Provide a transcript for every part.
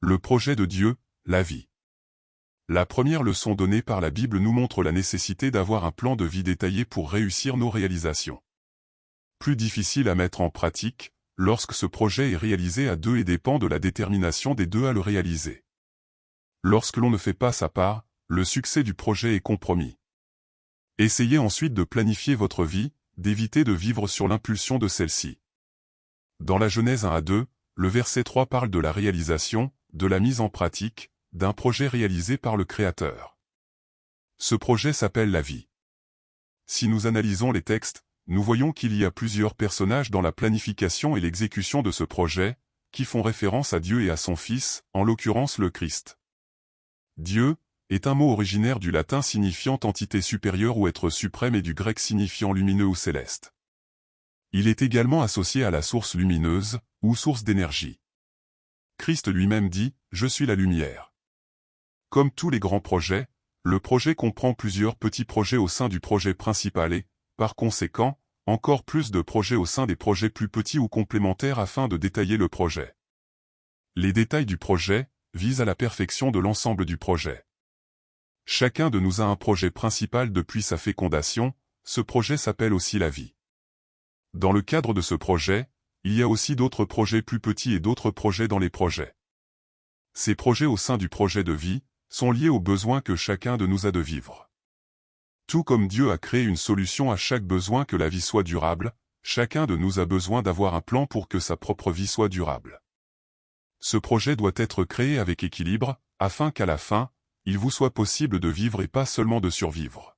Le projet de Dieu, la vie. La première leçon donnée par la Bible nous montre la nécessité d'avoir un plan de vie détaillé pour réussir nos réalisations. Plus difficile à mettre en pratique, lorsque ce projet est réalisé à deux et dépend de la détermination des deux à le réaliser. Lorsque l'on ne fait pas sa part, le succès du projet est compromis. Essayez ensuite de planifier votre vie, d'éviter de vivre sur l'impulsion de celle-ci. Dans la Genèse 1 à 2, le verset 3 parle de la réalisation, de la mise en pratique, d'un projet réalisé par le Créateur. Ce projet s'appelle la vie. Si nous analysons les textes, nous voyons qu'il y a plusieurs personnages dans la planification et l'exécution de ce projet, qui font référence à Dieu et à son Fils, en l'occurrence le Christ. Dieu est un mot originaire du latin signifiant entité supérieure ou être suprême et du grec signifiant lumineux ou céleste. Il est également associé à la source lumineuse, ou source d'énergie. Christ lui-même dit « Je suis la lumière ». Comme tous les grands projets, le projet comprend plusieurs petits projets au sein du projet principal et, par conséquent, encore plus de projets au sein des projets plus petits ou complémentaires afin de détailler le projet. Les détails du projet visent à la perfection de l'ensemble du projet. Chacun de nous a un projet principal depuis sa fécondation, ce projet s'appelle aussi la vie. Dans le cadre de ce projet, il y a aussi d'autres projets plus petits et d'autres projets dans les projets. Ces projets au sein du projet de vie sont liés aux besoins que chacun de nous a de vivre. Tout comme Dieu a créé une solution à chaque besoin que la vie soit durable, chacun de nous a besoin d'avoir un plan pour que sa propre vie soit durable. Ce projet doit être créé avec équilibre, afin qu'à la fin, il vous soit possible de vivre et pas seulement de survivre.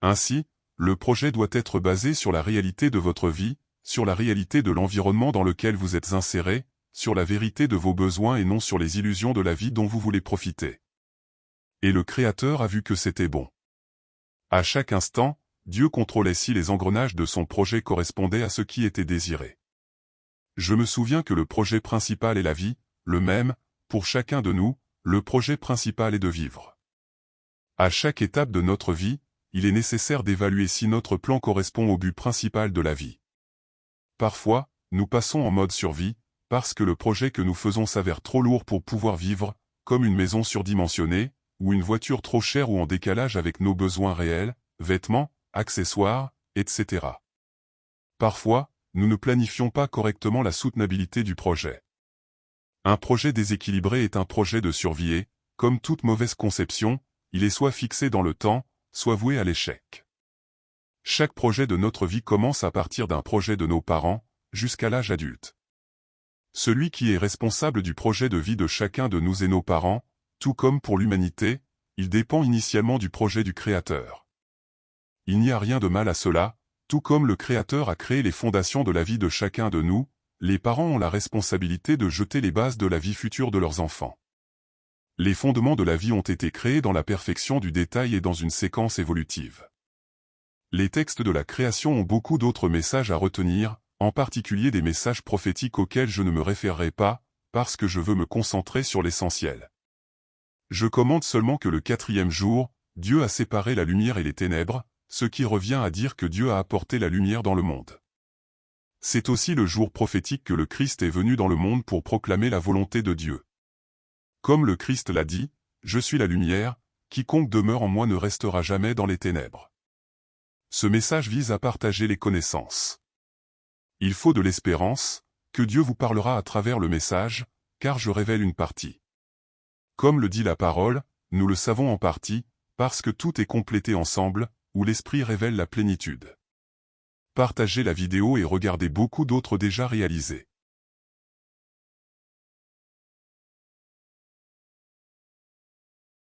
Ainsi, le projet doit être basé sur la réalité de votre vie, sur la réalité de l'environnement dans lequel vous êtes inséré, sur la vérité de vos besoins et non sur les illusions de la vie dont vous voulez profiter. Et le Créateur a vu que c'était bon. À chaque instant, Dieu contrôlait si les engrenages de son projet correspondaient à ce qui était désiré. Je me souviens que le projet principal est la vie, le même, pour chacun de nous, le projet principal est de vivre. À chaque étape de notre vie, il est nécessaire d'évaluer si notre plan correspond au but principal de la vie. Parfois, nous passons en mode survie, parce que le projet que nous faisons s'avère trop lourd pour pouvoir vivre, comme une maison surdimensionnée, ou une voiture trop chère ou en décalage avec nos besoins réels, vêtements, accessoires, etc. Parfois, nous ne planifions pas correctement la soutenabilité du projet. Un projet déséquilibré est un projet de survie et, comme toute mauvaise conception, il est soit fixé dans le temps, soit voué à l'échec. Chaque projet de notre vie commence à partir d'un projet de nos parents, jusqu'à l'âge adulte. Celui qui est responsable du projet de vie de chacun de nous est nos parents, tout comme pour l'humanité, il dépend initialement du projet du Créateur. Il n'y a rien de mal à cela, tout comme le Créateur a créé les fondations de la vie de chacun de nous, les parents ont la responsabilité de jeter les bases de la vie future de leurs enfants. Les fondements de la vie ont été créés dans la perfection du détail et dans une séquence évolutive. Les textes de la création ont beaucoup d'autres messages à retenir, en particulier des messages prophétiques auxquels je ne me référerai pas, parce que je veux me concentrer sur l'essentiel. Je commente seulement que le 4e jour, Dieu a séparé la lumière et les ténèbres, ce qui revient à dire que Dieu a apporté la lumière dans le monde. C'est aussi le jour prophétique que le Christ est venu dans le monde pour proclamer la volonté de Dieu. Comme le Christ l'a dit, « Je suis la lumière, quiconque demeure en moi ne restera jamais dans les ténèbres. » Ce message vise à partager les connaissances. Il faut de l'espérance, que Dieu vous parlera à travers le message, car je révèle une partie. Comme le dit la parole, nous le savons en partie, parce que tout est complété ensemble, où l'Esprit révèle la plénitude. Partagez la vidéo et regardez beaucoup d'autres déjà réalisées.